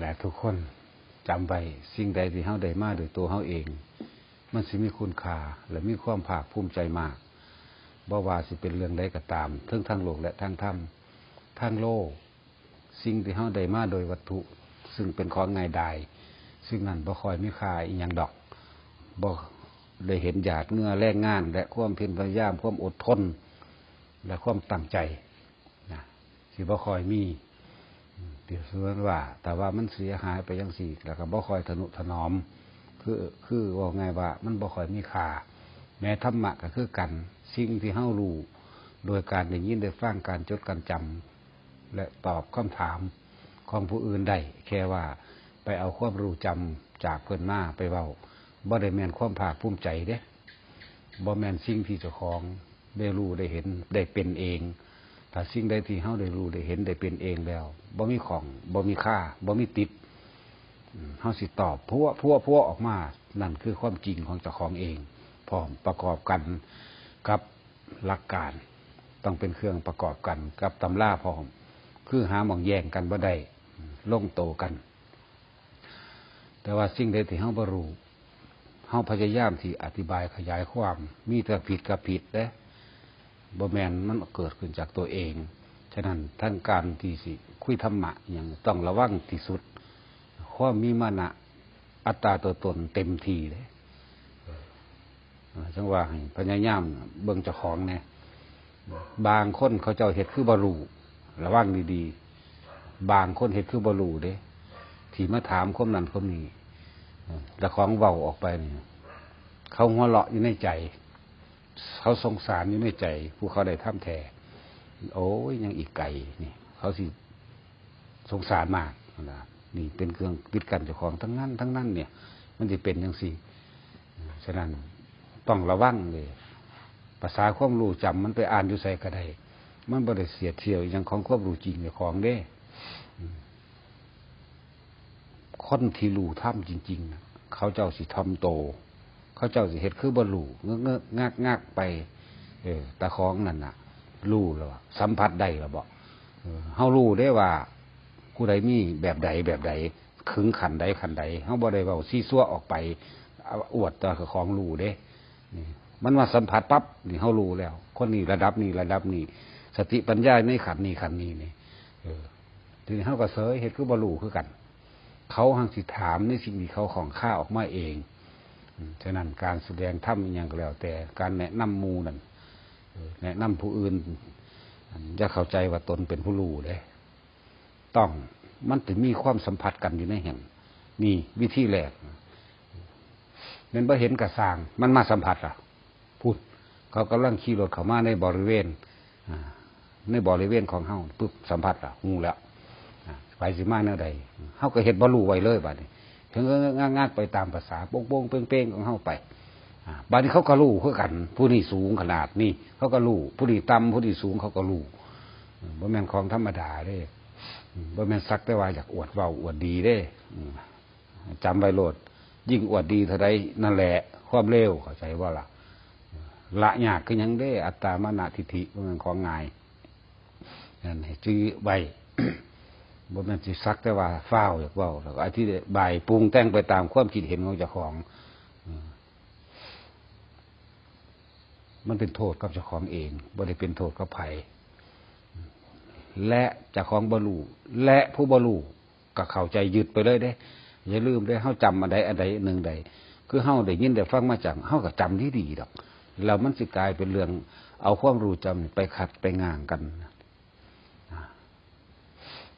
แหละทุกคนจำไว้สิ่งใดที่เฮาได้มาโดยตัวเฮาเองมันสิมีคุณค่าและมีความภาคภูมิใจมากบ่ว่าสิเป็นเรื่องใดก็ตามทั้งทางโลกและทางธรรมทางโลกสิ่งที่เฮาได้มาโดยวัตถุซึ่งเป็นของง่ายดายซึ่งนั้นบ่ค่อยมีค่าอีหยังดอกบ่ได้เห็นหยาดเหงื่อแรงงานและความเพียรพยายามความอดทนและความตั้งใจนะสิบ่ค่อยมีเดี๋ยวส่วนว่าแต่ว่ามันเสียหายไปจังซี่แล้วก็บ่ค่อยทนุถนอมคือว่าไงว่ามันบ่ค่อยมีค่าแม้ธรรมะก็คือกันสิ่งที่เฮารู้โดยการได้ยินได้ฟังการจดการจำและตอบคำถามของผู้อื่นได้แค่ว่าไปเอาความรู้จำจากเพิ่นมาไปเว้าบ่ได้แม่นความภาคภูมิใจเด้บ่แม่นสิ่งที่เจ้าของได้รู้ได้เห็นได้เป็นเองถ้าสิ่งใดที่เฮาได้รู้ได้เห็นได้เป็นเองแล้วบ่มีของบ่มีค่าบ่มีติดเฮาสิตอบพัวออกมานั่นคือความจริงของเจ้าของเองพร้อมประกอบกันกับหลักการต้องเป็นเครื่องประกอบกันกับตำราพร้อมคือหาหม่องแย่งกันบ่ได้ลงโตกันแต่ว่าสิ่งใดที่เฮาบ่รู้เฮาพยายามที่อธิบายขยายความมีแต่ผิดกับผิดเด้บ่แม่นมันเกิดขึ้นจากตัวเองฉะนั้นทั้งการที่สิคุยธรรมะอย่างต้องระวังที่สุดความมีมานะอัตตาตัวตนเต็มที่เลยจังว่าให้พยายามเบิ่งเจ้าของแน่บางคนเขาเจ้าเฮ็ดคือบ่รู้ระวังดีๆบางคนเฮ็ดคือบ่รู้เด้ที่มาถามคนนั้นคนนี้แล้วของเว้าออกไปนี่เขาหัวเราะอยู่ในใจเขาสงสารอยู่ในใจผู้เขาได้ทำแท้โอ้ยยังอีกไกลนี่เขาสิสงสารมากนะนี่เป็นเครื่องปิดกั้นเจ้าของทั้งนั้นเนี่ยมันจะเป็นจังซี่ฉะนั้นต้องระวังเลยภาษาความรู้จำมันไปอ่านอยู่ไสก็ได้มันบ่ได้เสียเที่ยวอย่างของความรู้จริงเจ้าของเด้คนที่รู้ธรรมจริงๆเขาเจ้าสิทำโตเขาเจ้าสิเฮ็ดคือบ่รู้งักไปตาของนั่นน่ะรู้แล้วสัมผัสได้แล้วบ่เฮารู้ได้ว่าผู้ใดมีแบบใดขึงขันใดเฮาบ่ได้เว้าซี่ซั่วออกไปอวดตัวของรู้เด้นี่มันมาสัมผัสปั๊บนี่เฮารู้แล้วคนนี้ระดับนี้สติปัญญาในขันนี้นี่ทีนี้เฮาก็เสยเฮ็ดคือบ่รู้คือกันเขาหังสิถามในสิ่งที่เขาของข้าออกมาเองฉะนั้นการแสดงธรรมอย่างก็แล้วแต่การแนะนำหมู่นั่นแนะนำผู้อื่นจะเข้าใจว่าตนเป็นผู้รู้เด้ต้องมันถึงมีความสัมผัสกันอยู่ในแห่งนี่วิธีแรกเป็นบ่เห็นกระสร้างมันมาสัมผัสอ่ะพูดเขากำลังขี่รถเข้ามาในบริเวณของเฮาปุ๊บสัมผัสอ่ะงูแล้วไปสิมาแนวใดเฮาก็เฮ็ดบ่รู้ไว้เลยบัดนี้ถึงงากไปตามภาษาโป้งๆเป้งๆของเฮาไปบัดนี้เขาก็รู้คือกันผู้นี้สูงขนาดนี้เขาก็รู้ผู้นี้ต่ำผู้นี้สูงเขาก็รู้บ่แม่นของธรรมดาเด้บ่แม่นสักแต่ว่าอยากอวดเว้าอวดดีเด้จำไว้โลดยิ่งอวดดีเท่าใดนั่นแหละความเลวเข้าใจบ่ล่ะละยากคือหยังเด้อัตตามานะทิฏฐิบ่แม่นของง่ายนั่นให้จื้อไว้บ่แม่นสิสักแต่ว่าฟ้าวอยากเว้าแล้วก็อธิบายปรุงแต่งไปตามความคิดเห็นของเจ้าของมันเป็นโทษกับเจ้าของเองบ่ได้เป็นโทษกับไผและเจ้าของบ่รู้และผู้บ่รู้ก็เข้าใจยึดไปเลยเด้อย่าลืมเด้เฮาจำอันใดหนึ่งใดคือเฮาได้ยินได้ฟังมาจากเฮาก็จำดีดอกแล้วมันสิกลายเป็นเรื่องเอาความรู้จำไปขัดไปง้างกัน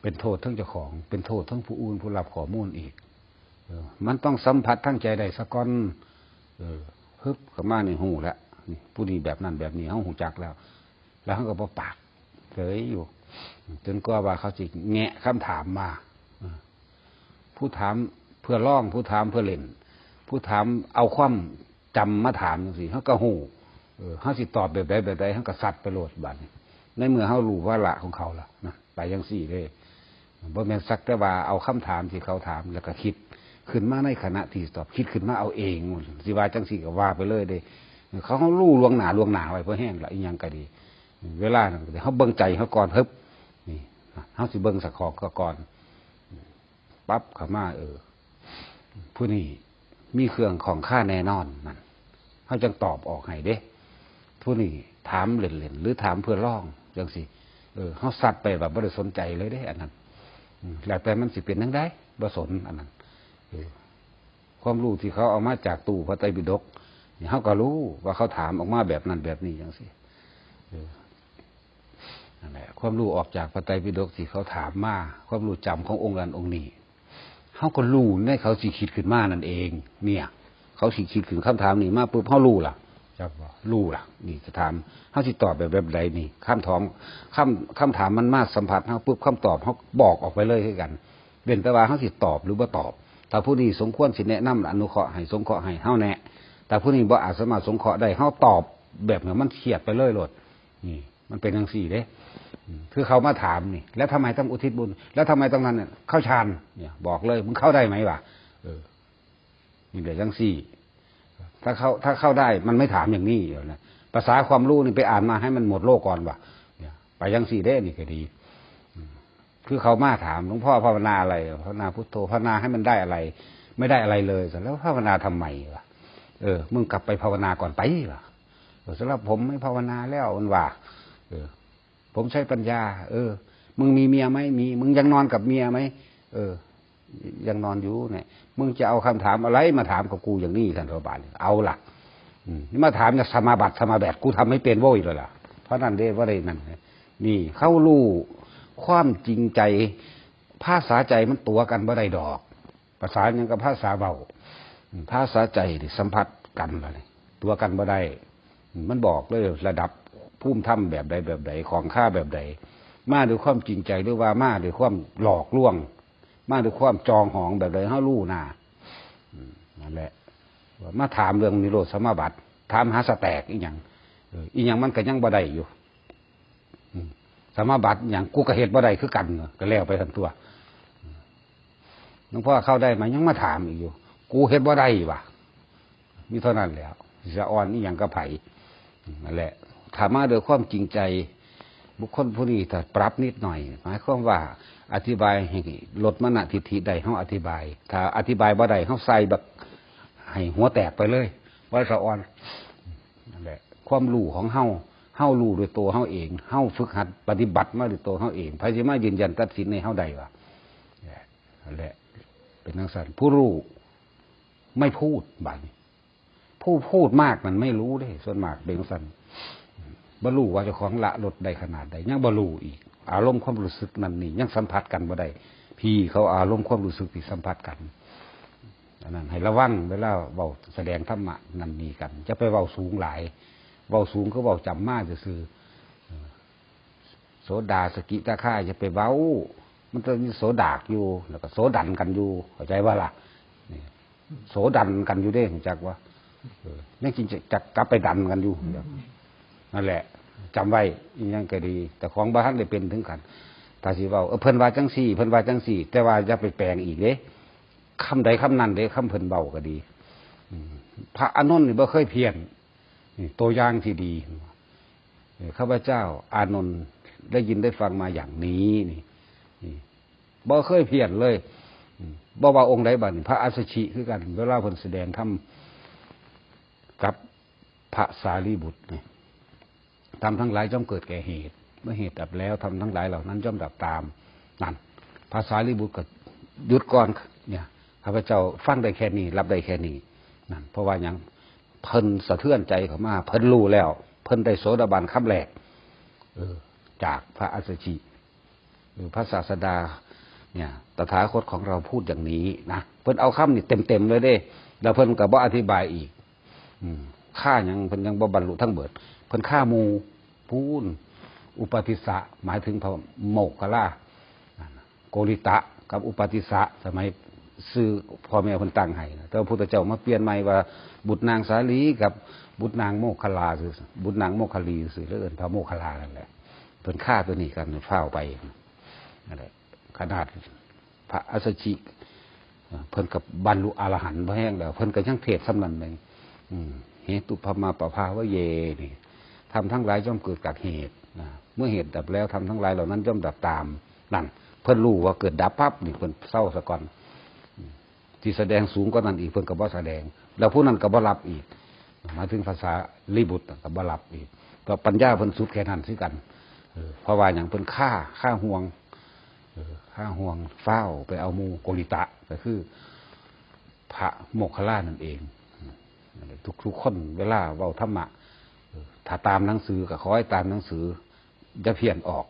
เป็นโทษทั้งเจ้าของเป็นโทษทั้งผู้อื่นผู้รับข้อมูลอีกมันต้องสัมผัสทั้งใจได้ซะก่อนฮึบเข้ามาในหูแล้วนี่ผู้นี้แบบนั้นแบบนี้เฮาหูจักแล้วเฮาก็บ่ปากเฉยอยู่จนกว่าเขาสิแงะคำถามมาผู้ถามเพื่อร้องผู้ถามเพื่อเล่นผู้ถามเอาความจำมาถามจังซี่เฮาก็ฮู้เฮาสิตอบแบบใดเฮาก็ซัดไปโลดบัดนี้ในเมื่อเฮารู้ว่าละของเขาล่ะนะไปจังซี่เด้บ่แม่นสักแต่ว่าเอาคำถามที่เขาถามแล้วก็คิดขึ้นมาในขณะที่ตอบคิดขึ้นมาเอาเองสิว่าจังซี่ก็ว่าไปเลยเด้เขารู้ล่วงหน้าไว้เพราะแห้งละอีหยังก็ดีเวลาเฮาเบิ่งใจเฮาก่อนฮึบนี่เฮาสิเบิ่งสักของก็ก่อน ปั๊บเข้ามาผู้นี้มีเครื่องของค่าแน่นอนนั่นเขาจึงตอบออกให้เด้ผู้นี้ถามเล่นๆหรือถามเพื่อล่องจังสิเขาสัตว์ไปแบบไม่ได้สนใจเลยเด้อันนั้นแล้วแต่มันสิเป็นนั่งได้บ่สนอันนั้นความรู้ที่เขาเอามาจากตู้พระไตรปิฎกเขาก็รู้ว่าเขาถามออกมาแบบนั้นแบบนี้จังสินั่นแหละความรู้ออกจากพระไตรปิฎกที่เขาถามมาความรู้จำขององค์นั้นองค์นี้เขาก็รู้ในเขาสิคิดขึ้นมานั่นเองเนี่ยเขาสิคิดขึ้นคำถามนี้มาปุ๊บเขารู้ล่ะจับว่ารู้ล่ะนี่จะถามเขาสิตอบแบบใดนี่คำถามมันมาสัมผัสเขาปุ๊บคำตอบเขาบอกออกไปเลยให้กันเว้นแต่ว่าเขาสิตอบหรือบ่ตอบถ้าผู้นี้สมควรสิแนะนำอนุเคราะห์ให้สงเคราะห์ให้เฮาแนะแต่ผู้นี้บ่อาจสามารถสงเคราะห์ได้เฮาตอบแบบเหมือนมันเครียดไปเลยโลดนี่มันเป็นจังซี่เด้คือเขามาถามนี่แล้วทำไมต้องอุทิศบุญแล้วทำไมต้องนั้นเนี่ยเข้าฌานเนี่ยบอกเลยมึงเข้าได้ไหมวะนี่เดี๋ยวจังซี่ถ้าเข้าได้มันไม่ถามอย่างนี้เดี๋ยวนะภาษาความรู้นี่ไปอ่านมาให้มันหมดโลกก่อนวะเนี่ยไปจังซี่เด้นี่ก็ดีคือเขามาถามหลวงพ่อภาวนาอะไรภาวนาพุทโธภาวนาให้มันได้อะไรไม่ได้อะไรเลยเสร็จแล้วภาวนาทำไมวะมึงกลับไปภาวนาก่อนไปวะสำหรับผมไม่ภาวนาแล้วมันว่าผมใช้ปัญญามึงมีเมียไหมมีมึงยังนอนกับเมียไหมยังนอนอยู่เนี่ยมึงจะเอาคำถามอะไรมาถามกับกูอย่างนี้ท่านพระบาทเอาล่ะนี่มาถามจะสมาบัติสมาแบบกูทำไม่เป็นโว้ยเลยล่ะเพราะนั่นเด้ว่าได้นั่นนี่เข้ารู้ความจริงใจภาษาใจมันตัวกันบ่ได้ดอกภาษาอย่างกับภาษาเบาภาษาใจสัมผัสกันเลยตัวกันบ่ได้มันบอกเลยระดับภูมิธรรมแบบใดแบบใดของข้าแบบใดมาด้วยความจริงใจหรือว่ามาด้วยความหลอกลวงมาด้วยความจองหองแบบใดเฮารู้หน้านั่นแหละมาถามเรื่องนิโรธสมาบัติถามหาสแตกอีหยังมันก็ยังบ่ได้อยู่สมาบัติอย่างกูก็เฮ็ดบ่ได้คือกันก็แล้วไปทั้งตัวหลวงพ่อเข้าได้ไหมยังมาถามอีกอยู่กูเฮ็ดบ่ได้ว่ะมีเท่านั้นแล้วจะอ่อนอีหยังก็ไผนั่นแหละถามมาโดยความจริงใจบุคคลผู้นี้ถ้าปรับนิดหน่อยหมายความว่าอธิบายให้ลดมณฑิฐิได้เฮาอธิบายถ้าอธิบายบ่ได้เฮาใส่แบบให้หัวแตกไปเลยว่าสะอ่อนนั่นแหละความรู้ของเฮารู้ด้วยตัวเฮาเองเฮาฝึกหัดปฏิบัติมาด้วยตัวเฮาเองไผสิมายืนยันตัดสินในเฮาได้ว่านั่นแหละเป็นจังซั่นผู้รู้ไม่พูดบัดนี้ผู้พูดมากมันไม่รู้เด้ส่วนมากเป็นจังซั่นบ่รู้ว่าเจ้าของละลดได้ขนาดใดยังบ่รู้อีกอารมณ์ความรู้สึกนั่นนี่ยังสัมผัสกันบ่ได้พี่เขาอารมณ์ความรู้สึกที่สัมผัสกันอันนั้นให้ระวังเวลาเว้าแสดงธรรมะนั่นนี่กันจะไปเว้าสูงหลายเว้าสูงก็เว้าจำมาซื่อโสดาสกิตาค่าจะไปเว้ามันจะมีโสดากอยู่แล้วก็โสดันกันอยู่เข้าใจว่าล่ะโสดันกันอยู่เด้จักว่านี่จริงจะกลับไปดันกันอยู่นั่นแหละจำไว้อีกอย่างก็ดีแต่ของบ้านได้เป็นถึงกันถ้าสิเว้าเพิ่นว่าจังซี่เพิ่นว่าจังซี่แต่ว่าจะไปแปลงอีกเด้คำใดคำนั้นเด้คำเพิ่นเบาก็ดีพระอานนท์นี่บ่เคยเพี้ยนนี่ตัวอย่างที่ดีข้าพเจ้าอานนท์ได้ยินได้ฟังมาอย่างนี้นี่บ่เคยเพี้ยนเลยบ่ว่าองค์ใดบัดพระอัสสชิคือกันเวลาเพิ่นแสดงธรรมกับพระสารีบุตรนี่ทำทั้งหลายย่อมเกิดแก่เหตุเมื่อเหตุดับแล้วทำทั้งหลายเหล่านั้นย่อมดับตามนั่นภาษาลิบุตรก็หยุดก่อนเนี่ยข้าพเจ้าฟังได้แค่นี้รับได้แค่นี้นั่นเพราะว่าอย่างเพิ่นสะเทือนใจเขามาเพิ่นรู้แล้วเพิ่นได้โสดาบันคำแรกจากพระอัสสชิพระศาสดาเนี่ยตถาคตของเราพูดอย่างนี้นะเพิ่นเอาคำนี่เต็มเลยเด้แล้วเพิ่นก็บ่อธิบายอีกฆ่ายังเพิ่นยังบ่บรรลุทั้งเบิดเพิ่นฆ่าหมู่พูนอุปติสสะหมายถึงพระโมคคัลลาโกริตะกับอุปติสสะสมัยซื้อพ่อแม่เพิ่นตั้งให้แต่พระพุทธเจ้ามาเปลี่ยนใหม่ว่าบุตรนางสาลีกับบุตรนางโมคคัลลาคือบุตรนางโมคคัลลีคือแล้วเอิ้นพระโมคคัลลานั่นแหละเพิ่นฆ่าตัวนี้กันเฝ้าไปนั่นแหละขนาดพระอัสสชิเพิ่นกับบรรลุอรหันต์บ่แห้งแล้วเพิ่นก็ยังเทศน์ซ้ำนั้นเลยเหตุปมาปภาวะเยนี่ทำทั้งหลายย่อมเกิดจากเหตุเมื่อเหตุดับแล้วทำทั้งหลายเหล่านั้นย่อมดับตามนั่น เพิ่นรู้ว่าเกิดดับปั๊บนี่เพิ่นเศร้าซะก่อนที่แสดงสูงกว่านั้นอีกเพิ่นก็บ่แสดงแล้วผู้นั้นก็บ่รับอีกหมายถึงภาษาลีบุตรก็บ่รับอีกก็ปัญญาเพิ่นสุดแค่นั้นสิกันเพราะว่าหยังเพิ่นฆ่าห่วงเฝ้าไปเอามูโกริตะก็คือพระโมคคัลลานั่นเองทุกคนเวลาเว้าธรรมะถ้าตามหนังสือก็ขอให้ตามหนังสืออย่าเพี้ยนออก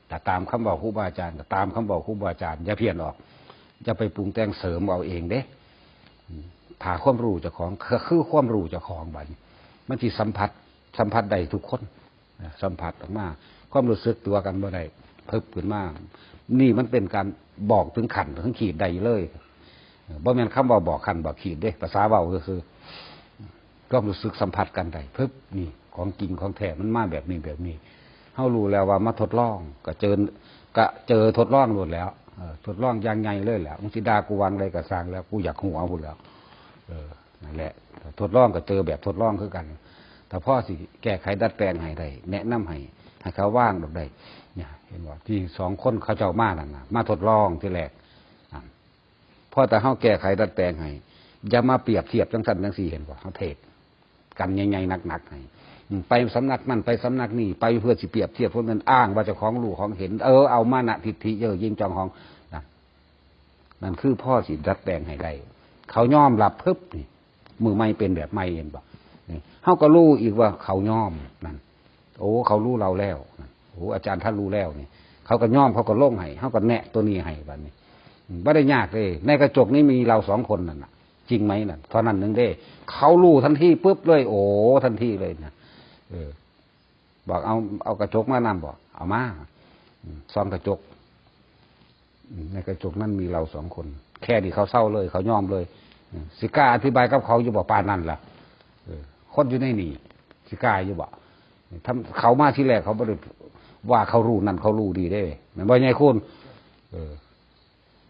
แต่ตามคำบอกครูบาอาจารย์ตามคำบอกครูบาอาจารย์อย่าเพี้ยนออกอย่าไปปรุงแต่งเสริมเอาเองเด้ถ้าความรู้เจ้าของคือความรู้เจ้าของบัดมันสิสัมผัสได้ทุกคนสัมผัสออกมาความรู้สึกตัวกันบ่ได้เพิ่มขึ้นมานี่มันเป็นการบอกถึงขันถึงขีดใดเลยบ่แม่นคำบอกขันบอกขีดเด้ภาษาเว้าก็คือก็รู้สึกสัมผัสกันได้เพิ่มนี่ของจริงของแท้มันมาแบบนี้เฮารู้แล้วว่ามาทดลองก็เจอทดลองหมดแล้วทดลองอย่างไงเลยแหละมึงสิด่ากูวางอะไรก็สร้างแล้วกูอยากหัวพุ่นแล้วนั่นแหละทดลองก็เจอแบบทดลองคือกันแต่พ่อสิแก้ไขดัดแปลงให้ได้แนะนำให้เขาว่างดอกได้เนี่ยเห็นว่าที่สองคนเขาเจ้ามานั่นน่ะมาทดลองที่แรกพอแต่เฮาแก้ไขดัดแปลงให้อย่ามาเปรียบเทียบจังซั่นจังซี่เห็นบ่เฮาเทศกันใหญ่ๆหนักๆให้ไปสำนักนั่นไปสำนักนี่ไปเพื่อสิเปรียบเทียบพวกนั้นอ้างว่าเจ้าของรู้ของเห็นเอามานะทิฏฐิเยอะยิ่งจองของนั่นคือพ่อสิดัดแปลงให้ได้เขายอมรับปึ๊บนี่มือไม่เป็นแบบไม่เห็นบ่นี่เฮาก็รู้อีกว่าเขายอมนั่นโอ้เขารู้เราแล้วโอ้อาจารย์ท่านรู้แล้วนี่เขาก็ยอมเขาก็ลงให้เขาก็แนะตัวนี้ให้บัดนี้ไม่ได้ยากเลยในกระจกนี้มีเราสองคนนั่นน่ะจริงไหมนั่นเท่านั้นนึงเด้เขารู้ทันทีปุ๊บเลยโอ้ทันทีเลยนะบอกเอากระจกมานำบอกเอามาซ่อมกระจกในกระจกนั้นมีเราสองคนแค่นี้เขาเศร้าเลยเขายอมเลยสิกล้าอธิบายกับเขาอยู่บอกปานนั่นล่ะคนอยู่ในนี่สิกล้าอยู่บอกทำเขามาที่แรกเขาไม่ได้ว่าเขารู้นั่นเขารู้ดีได้เหมือนบ่ไงคุณ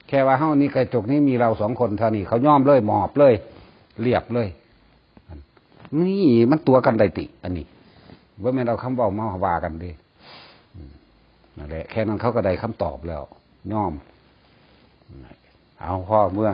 แค่ว่าเฮ้านี่กระจกนี้มีเราสองคนเท่านี้เขายอมเลยหมอบเลยเรียบเลยนี่มันตัวกันได้ติอันนี้ว่าแม่เราคำบอกมาว่ากันดินั่นแหละแค่นั้นเขาก็ได้คำตอบแล้วยอมเอาพ่อเมื่อ